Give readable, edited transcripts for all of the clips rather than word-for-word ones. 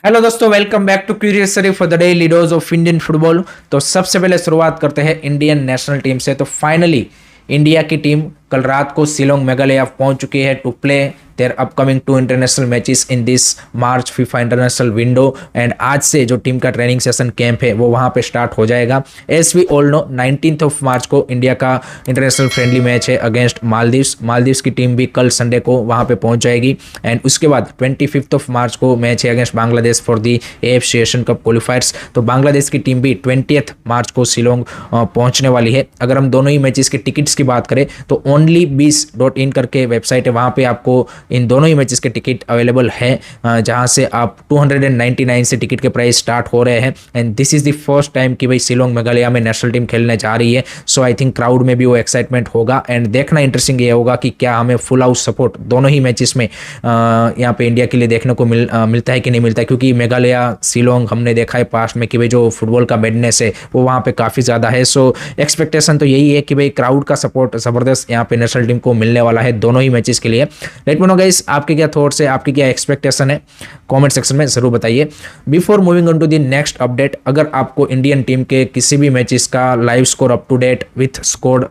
Hello दोस्तों, welcome back to curious study for the daily dose of Indian football. तो सबसे पहले शुरुआत करते हैं इंडियन नेशनल टीम से। तो फाइनली इंडिया की टीम कल रात को शिलोंग मेघालय पहुंच चुकी है to play their upcoming 2 international matches in this March FIFA international window. And आज से जो टीम का ट्रेनिंग सेशन कैंप है वो वहां पे स्टार्ट हो जाएगा। As we all know 19th of March को इंडिया का इंटरनेशनल फ्रेंडली मैच है अगेंस्ट मालदीव्स की टीम भी कल संडे को वहां पे पहुंच जाएगी। एंड उसके बाद 25th ऑफ मार्च को मैच है against Bangladesh for the AFC Asian cup qualifiers. तो बांग्लादेश की टीम भी 20th मार्च को शिलोंग पहुंचने वाली है। अगर हम दोनों ही मैचेस के टिकट्स की बात करें तो only20.in करके वेबसाइट है, वहां पे आपको इन दोनों ही मैचेस के टिकट अवेलेबल है, जहां से आप 299 से टिकट के प्राइस स्टार्ट हो रहे हैं। And this is the first time कि भाई शिलोंग मेघालय में नेशनल टीम खेलने जा रही है। सो आई थिंक क्राउड में भी वो एक्साइटमेंट होगा। एंड देखना इंटरेस्टिंग ये होगा कि क्या हमें फुल हाउस सपोर्ट दोनों ही मैचेस में यहाँ पे इंडिया के लिए देखने को मिलता है कि नहीं मिलता है, क्योंकि मेघालय शिलोंग हमने देखा है पास्ट में कि भाई जो फुटबॉल का बेडनेस है वो वहाँ पे काफ़ी ज़्यादा है। सो एक्सपेक्टेशन तो यही है कि भाई क्राउड का सपोर्ट ज़बरदस्त यहाँ पे नेशनल टीम को मिलने वाला है दोनों ही मैचेस के लिए। लेट मी नो गाइस, आपके क्या थॉट्स है, आपकी क्या एक्सपेक्टेशन है, कमेंट सेक्शन में जरूर बताइए। Before moving on to the next update, अगर आपको इंडियन टीम के किसी भी मैचेस का live score up to date with score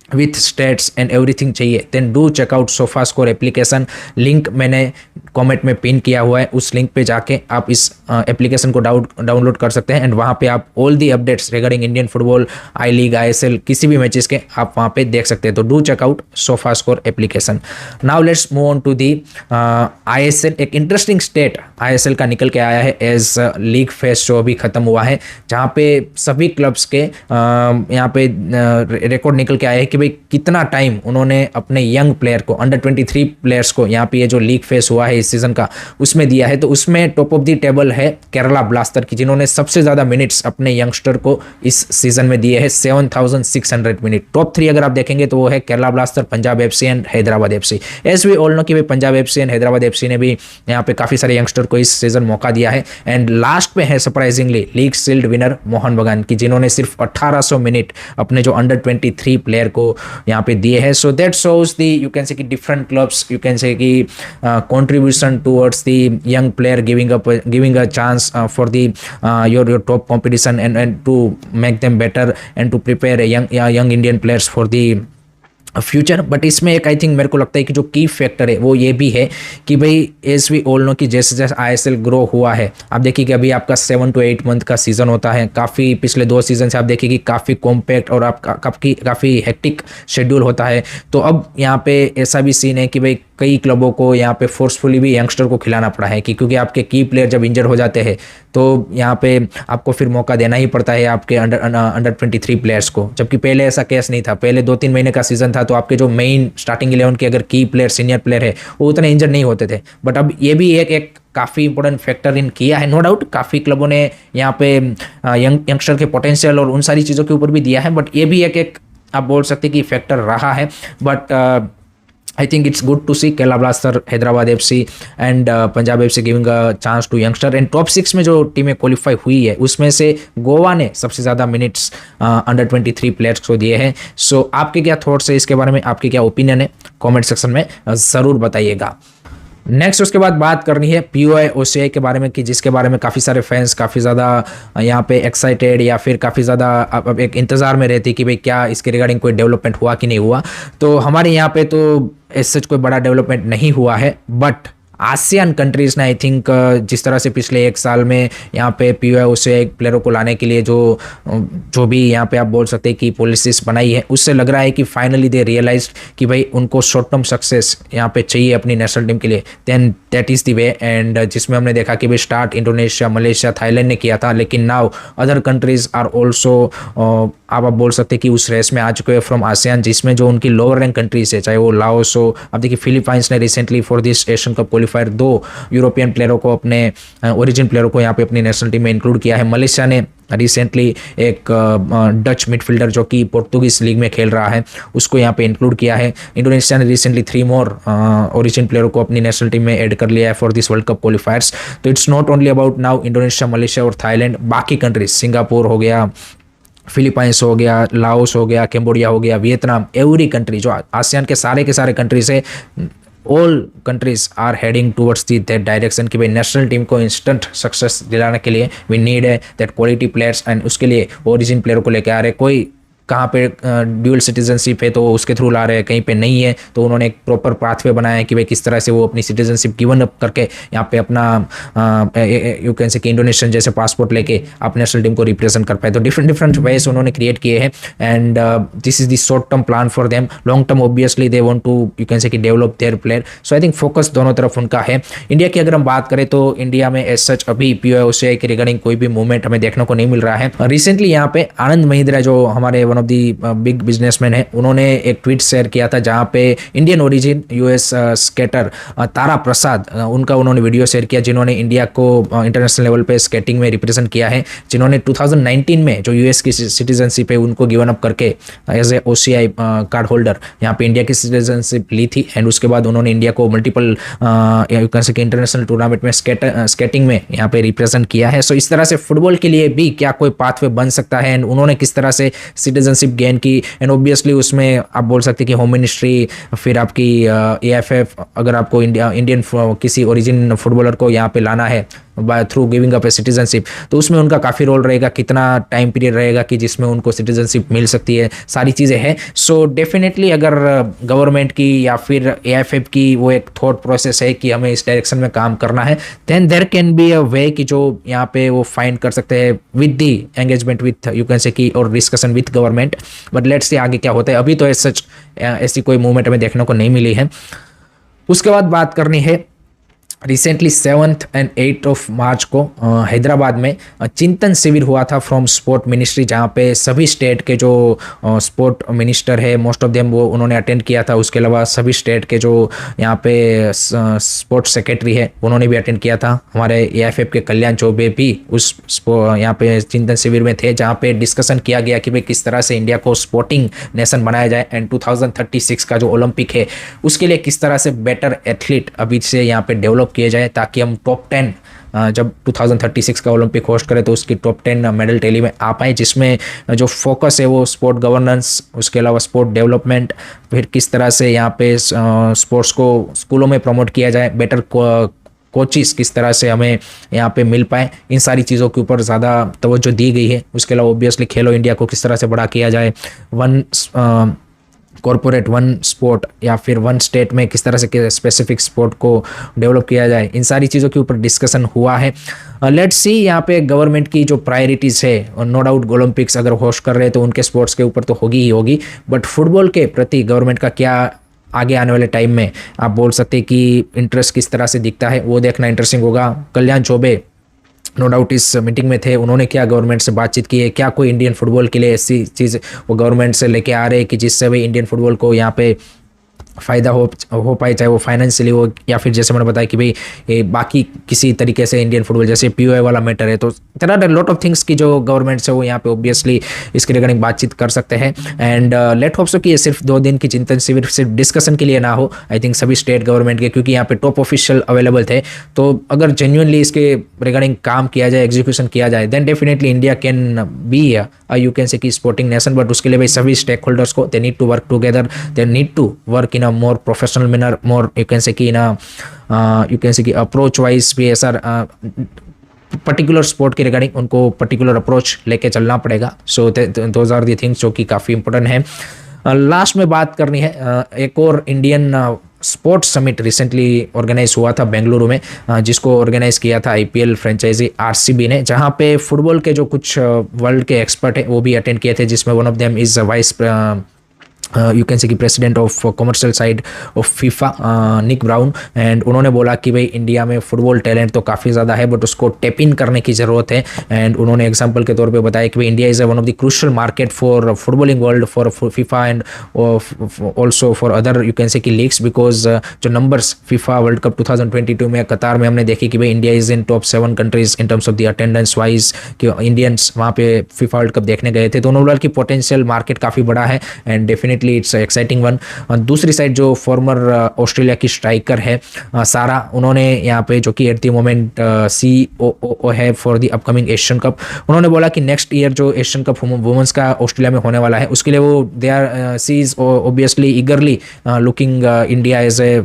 with stats and everything चाहिए then do check out sofa score application. Link मैंने कमेंट में पिन किया हुआ है, उस लिंक पे जाके आप इस एप्लीकेशन को डाउनलोड कर सकते हैं। एंड वहाँ पे आप all the updates regarding Indian football, I league, ISL किसी भी मैचेस के आप वहाँ पे देख सकते हैं। तो do check out sofa score application. Now let's move on to the ISL। एक इंटरेस्टिंग स्टेट ISL का निकल के आया है एज लीग फेज जो अभी खत्म हुआ है, जहाँ पे सभी क्लब्स के यहाँ पे रिकॉर्ड निकल के आया है कि भाई कितना टाइम उन्होंने अपने यंग प्लेयर को, अंडर 23 प्लेयर्स को यहाँ पे ये जो लीग फेस हुआ है इस सीजन का उसमें दिया है। तो उसमें टॉप ऑफ द टेबल है केरला ब्लास्टर की, जिन्होंने सबसे ज़्यादा मिनट्स अपने यंगस्टर को इस सीजन में दिए हैं, 7600 मिनट। टॉप 3 अगर आप देखेंगे तो वो है Kerala blaster, Punjab FC and Hyderabad FC। As we all know कि भाई Punjab FC and Hyderabad FC ने भी यहाँ पे काफ़ी सारे यंगस्टर को इस सीजन मौका दिया है। एंड लास्ट में है surprisingly league shield winner Mohan बगान की, जिन्होंने सिर्फ 1800 मिनट अपने जो अंडर 23 प्लेयर को यहाँ पे दिए हैं। So that shows the, you can say कि different clubs, you can say कि contribution towards the young player, giving a chance for the your top competition and to make them better and to prepare young Indian players for the future. But इसमें एक I think मेरे को लगता है कि जो की फैक्टर है वो ये भी है कि भाई एज वी ऑल नो कि जैसे जैसे ISL ग्रो हुआ है, आप देखिए कि अभी आपका 7 to 8 मंथ का सीजन होता है। काफ़ी पिछले 2 सीजन से आप देखिए कि काफ़ी कॉम्पैक्ट और आपका काफ़ी हेक्टिक शेड्यूल होता है। तो अब यहाँ पे ऐसा भी सीन है कि भाई कई क्लबों को यहाँ पे फोर्सफुली भी यंगस्टर को खिलाना पड़ा है कि क्योंकि आपके की प्लेयर जब इंजर्ड हो जाते हैं तो यहाँ पे आपको फिर मौका देना ही पड़ता है आपके अंडर 23 प्लेयर्स को, जबकि पहले ऐसा केस नहीं था। पहले 2-3 महीने का सीजन था तो आपके जो मेन स्टार्टिंग 11 के अगर की प्लेयर, सीनियर प्लेयर है, वो उतने इंजर्ड नहीं होते थे। बट अब ये भी एक काफ़ी इंपॉर्टेंट फैक्टर इन किया है, नो डाउट। काफ़ी क्लबों ने यहाँ पे यंगस्टर के पोटेंशियल और उन सारी चीज़ों के ऊपर भी दिया है, बट ये भी एक आप बोल सकते हैं कि फैक्टर रहा है। But I think it's good to see Kerala Blaster, Hyderabad FC and Punjab FC giving a chance to youngster। and top 6 में जो टीमें क्वालिफाई हुई है उसमें से गोवा ने सबसे ज़्यादा मिनट्स अंडर 23 प्लेयर्स को दिए हैं। सो आपके क्या थॉट्स है इसके बारे में, आपके क्या ओपिनियन है, कमेंट सेक्शन में ज़रूर बताइएगा। नेक्स्ट उसके बाद बात करनी है POI OCI के बारे में, कि जिसके बारे में काफ़ी सारे फैंस काफ़ी ज़्यादा यहाँ पे एक्साइटेड या फिर काफ़ी ज़्यादा अब एक इंतज़ार में रहती कि भाई क्या इसके रिगार्डिंग कोई डेवलपमेंट हुआ कि नहीं हुआ। तो हमारे यहाँ पे तो ऐसे कोई बड़ा डेवलपमेंट नहीं हुआ है, बट आसियान कंट्रीज़ ने आई थिंक जिस तरह से पिछले 1 साल में यहाँ पे POI OCI प्लेयरों को लाने के लिए जो भी यहाँ पे आप बोल सकते हैं कि पॉलिसीज बनाई है, उससे लग रहा है कि फाइनली दे रियलाइज्ड कि भाई उनको शॉर्ट टर्म सक्सेस यहाँ पे चाहिए अपनी नेशनल टीम के लिए, then that is the way. And जिसमें हमने देखा कि भाई स्टार्ट इंडोनेशिया, मलेशिया, थाईलैंड ने किया था, लेकिन now other countries are also आप बोल सकते हैं कि उस रेस में आ चुके हैं फ्रॉम आसियान, जिसमें जो उनकी लोअर रैंक कंट्रीज है, चाहे वो लाओस हो, अब देखिए फिलीपाइंस ने recently for this Asian Cup qualifier 2 European प्लेयरों को, अपने ओरिजिन प्लेयरों को यहाँ पे अपनी नेशनल टीम में इंक्लूड किया है। मलेशिया ने रिसेंटली एक डच मिडफील्डर जो कि पोर्तुगीज लीग में खेल रहा है उसको यहाँ पे इंक्लूड किया है। इंडोनेशिया ने रिसेंटली 3 मोर ओरिजिन प्लेयरों को अपनी नेशनल टीम में ऐड कर लिया है for this World Cup qualifiers. तो it's not only about now Indonesia, Malaysia और थाईलैंड, बाकी कंट्रीज, सिंगापुर हो गया, फिलीपाइंस हो गया, लाओस हो गया, कैम्बोडिया हो गया, वियतनाम, एवरी कंट्री जो आसियान के सारे कंट्रीज है, all countries are heading towards the that direction कि भाई नेशनल टीम को इंस्टेंट सक्सेस दिलाने के लिए वी नीड है दैट क्वालिटी प्लेयर्स, एंड उसके लिए ओरिजिन प्लेयर को लेकर आ रहे। कोई कहाँ पे ड्यूअल सिटीजनशिप है तो उसके थ्रू ला रहे हैं, कहीं पे नहीं है तो उन्होंने एक प्रॉपर पाथवे बनाया है कि भाई किस तरह से वो अपनी सिटीजनशिप गिवन अप करके यहाँ पे अपना यू कैन से कि इंडोनेशियन जैसे पासपोर्ट लेके आप नेशनल टीम को रिप्रेजेंट कर पाए। तो डिफरेंट डिफरेंट वेज उन्होंने क्रिएट किए हैं, and this is the short term plan for them. Long term obviously they want to you can say कि develop their player. So I think focus दोनों तरफ उनका है। इंडिया की अगर हम बात करें तो इंडिया में एज सच अभी पीओसीआई के रिगार्डिंग कोई भी मूवमेंट हमें देखने को नहीं मिल रहा है। रिसेंटली यहाँ पे आनंद महिंद्रा जो हमारे one of the big businessman है, उन्होंने एक ट्वीट शेयर किया था जहाँ पे इंडियन ओरिजिन यूएस स्केटर तारा प्रसाद उनका उन्होंने वीडियो शेयर किया, जिन्होंने इंडिया को इंटरनेशनल लेवल पे स्केटिंग में रिप्रेजेंट किया है, जिन्होंने 2019 में जो यूएस की सिटीजनशिप है उनको गिवन अप करके as a OCI card holder यहाँ पे इंडिया की सिटीजनशिप ली थी, एंड उसके बाद उन्होंने इंडिया को मल्टीपल इंटरनेशनल टूर्नामेंट में स्केटिंग में यहाँ पे रिप्रेजेंट किया है। सो इस तरह से फुटबॉल के लिए भी क्या कोई पाथवे बन सकता है, एंड उन्होंने किस तरह से सिटीजनशिप गेन की, एंड ऑब्वियसली उसमें आप बोल सकते हैं कि होम मिनिस्ट्री, फिर आपकी एएफएफ, अगर आपको इंडियन किसी ओरिजिन फुटबॉलर को यहाँ पे लाना है by through giving up A citizenship, तो उसमें उनका काफ़ी रोल रहेगा, कितना टाइम पीरियड रहेगा कि जिसमें उनको सिटीजनशिप मिल सकती है, सारी चीज़ें हैं। सो डेफिनेटली अगर गवर्नमेंट की या फिर एएफएफ की वो एक थॉट प्रोसेस है कि हमें इस डायरेक्शन में काम करना है, then there can be a way कि जो यहाँ पे वो फाइंड कर सकते हैं with the engagement with you can say की और discussion with government. But let's see आगे क्या होता है। अभी तो एज सच ऐसी कोई मूवमेंट हमें देखने को नहीं मिली है। उसके बाद बात करनी है recently 7th and 8th of March को हैदराबाद में चिंतन शिविर हुआ था फ्रॉम स्पोर्ट मिनिस्ट्री, जहाँ पे सभी स्टेट के जो स्पोर्ट मिनिस्टर है मोस्ट ऑफ देम वो उन्होंने अटेंड किया था। उसके अलावा सभी स्टेट के जो यहाँ पे स्पोर्ट्स सेक्रेटरी है उन्होंने भी अटेंड किया था। हमारे एएफएफ के कल्याण चौबे भी उस यहाँ पे चिंतन शिविर में थे, जहाँ पे डिस्कशन किया गया कि भाई किस तरह से इंडिया को स्पोर्टिंग नेशन बनाया जाए, एंड 2036 का जो ओलंपिक है उसके लिए किस तरह से बेटर एथलीट अभी से यहाँ पे डेवलप किए जाए, ताकि हम टॉप 10 जब 2036 का ओलंपिक होस्ट करें तो उसकी टॉप 10 मेडल टैली में आ पाए, जिसमें जो फोकस है वो स्पोर्ट गवर्नेंस, उसके अलावा स्पोर्ट डेवलपमेंट, फिर किस तरह से यहाँ पे स्पोर्ट्स को स्कूलों में प्रमोट किया जाए, बेटर कोचिस किस तरह से हमें यहाँ पे मिल पाए, इन सारी चीज़ों के ऊपर ज़्यादा तवज्जो दी गई है। उसके अलावा ऑब्वियसली खेलो इंडिया को किस तरह से बड़ा किया जाए, वन कॉरपोरेट वन स्पोर्ट या फिर वन स्टेट में किस तरह से स्पेसिफिक स्पोर्ट को डेवलप किया जाए, इन सारी चीज़ों के ऊपर डिस्कशन हुआ है। लेट्स सी यहाँ पे गवर्नमेंट की जो प्रायोरिटीज़ है, और नो डाउट ओलंपिक्स अगर होस्ट कर रहे हैं तो उनके स्पोर्ट्स के ऊपर तो होगी ही होगी, बट फुटबॉल के प्रति गवर्नमेंट का क्या आगे आने वाले टाइम में आप बोल सकते हैं कि इंटरेस्ट किस तरह से दिखता है, वो देखना इंटरेस्टिंग होगा। कल्याण चौबे नो डाउट इस मीटिंग में थे, उन्होंने क्या गवर्नमेंट से बातचीत की है, क्या कोई इंडियन फुटबॉल के लिए ऐसी चीज़ वो गवर्नमेंट से लेके आ रहे हैं कि जिससे भाई इंडियन फुटबॉल को यहाँ पे फ़ायदा हो पाए, चाहे वो फाइनेंशियली हो या फिर जैसे मैंने बताया कि भाई ये बाकी किसी तरीके से इंडियन फुटबॉल जैसे पीओए वाला मैटर है, तो there are lot of things की जो गवर्नमेंट से वो यहाँ पे ऑब्वियसली इसके रिगार्डिंग बातचीत कर सकते हैं। एंड लेट होप सो कि ये सिर्फ 2 दिन की चिंतन शिविर सिर्फ डिस्कशन के लिए ना हो। आई थिंक सभी स्टेट गवर्नमेंट के, क्योंकि यहाँ पे टॉप ऑफिशियल अवेलेबल थे, तो अगर जेन्युइनली इसके रिगार्डिंग काम किया जाए, एग्जीक्यूशन किया जाए, then definitely India can be you can say कि स्पोर्टिंग नेशन। बट उसके लिए भाई सभी स्टेक होल्डर्स को they need to work together, they need to work in a more professional manner, more you can say कि इन you can say कि approach wise भी ऐसा पर्टिकुलर स्पोर्ट के रिगार्डिंग उनको पर्टिकुलर अप्रोच लेके चलना पड़ेगा। So those are the things जो कि काफ़ी इंपॉर्टेंट है। लास्ट में बात करनी है एक और Indian sports summit recently organize हुआ था बेंगलुरु में, जिसको ऑर्गेनाइज किया था आईपीएल फ्रेंचाइजी आरसीबी ने, जहां पे फुटबॉल के जो कुछ वर्ल्ड के एक्सपर्ट हैं वो भी अटेंड किए थे, जिसमें one of them is vice you can say कि president of commercial side of FIFA Nick Brown, and उन्होंने बोला कि भाई इंडिया में फुटबॉल टैलेंट तो काफ़ी ज़्यादा है बट उसको टेप इन करने की ज़रूरत है। एंड उन्होंने एग्जांपल के तौर पे बताया कि भाई India is one of the crucial market for footballing world for FIFA and also for other you can say कि लीग्स, बिकॉज जो नंबर्स फीफा वर्ल्ड कप 2022 में कतार में हमने देखे कि भाई India is in top 7 countries in terms of the attendance wise, कि इंडियंस वहाँ पे फीफा वर्ल्ड कप देखने गए थे, तो उन्होंने बोला कि पोटेंशियल मार्केट काफ़ी बड़ा है and definitely it's exciting one. दूसरी साइड जो फॉर्मर ऑस्ट्रेलिया की स्ट्राइकर है सारा, उन्होंने यहाँ पे जो कि एट द मोमेंट COO है for the upcoming Asian cup, उन्होंने बोला कि नेक्स्ट ईयर जो एशियन कप वुमेंस का ऑस्ट्रेलिया में होने वाला है उसके लिए वो they are see is obviously eagerly looking India as a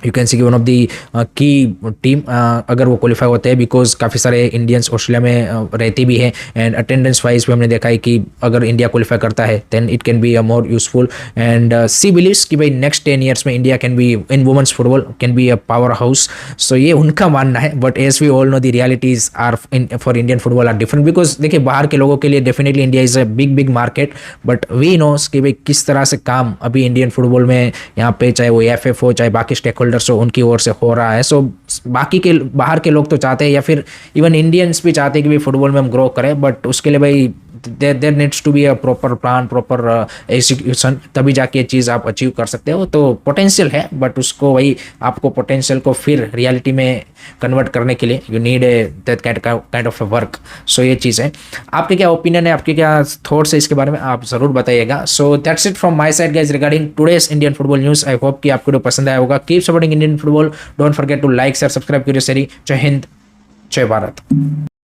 you can see one of the key team अगर वो क्वालिफाई होते हैं, बिकॉज काफ़ी सारे इंडियंस ऑस्ट्रेलिया में रहते भी हैं एंड अटेंडेंस वाइज भी हमने देखा है कि अगर इंडिया क्वालिफाई करता है then it can be a more useful and she believes कि भाई नेक्स्ट 10 ईयर्स में India can be in women's football can be a powerhouse. So ये उनका मानना है, but as we all know the realities are for Indian football are different. Because देखिए बाहर के लोगों के लिए definitely India is a big market, but we knows कि भाई किस तरह से काम अभी इंडियन फुटबॉल में यहाँ पे चाहे वो एफ हो चाहे बाकी स्टेक होल्डर्स हो उनकी ओर से हो रहा है. सो बाकी के बाहर के लोग तो चाहते हैं या फिर इवन इंडियंस भी चाहते हैं कि भाई फुटबॉल में हम ग्रो करें, बट उसके लिए भाई there needs to be a proper plan, proper execution, तभी जाके ये चीज़ आप अचीव कर सकते हो. तो पोटेंशियल है, बट उसको वही आपको पोटेंशियल को फिर रियलिटी में कन्वर्ट करने के लिए you need a that kind of work. So ये चीज़ है. आपके क्या ओपिनियन है, आपके क्या थॉट्स है इसके बारे में, आप ज़रूर बताइएगा. So that's it from my side guys regarding today's Indian football news. I hope कि आपको जो पसंद आया होगा. Keep supporting Indian football, don't forget to like share subscribe कीजिए. जय हिंद, जय भारत.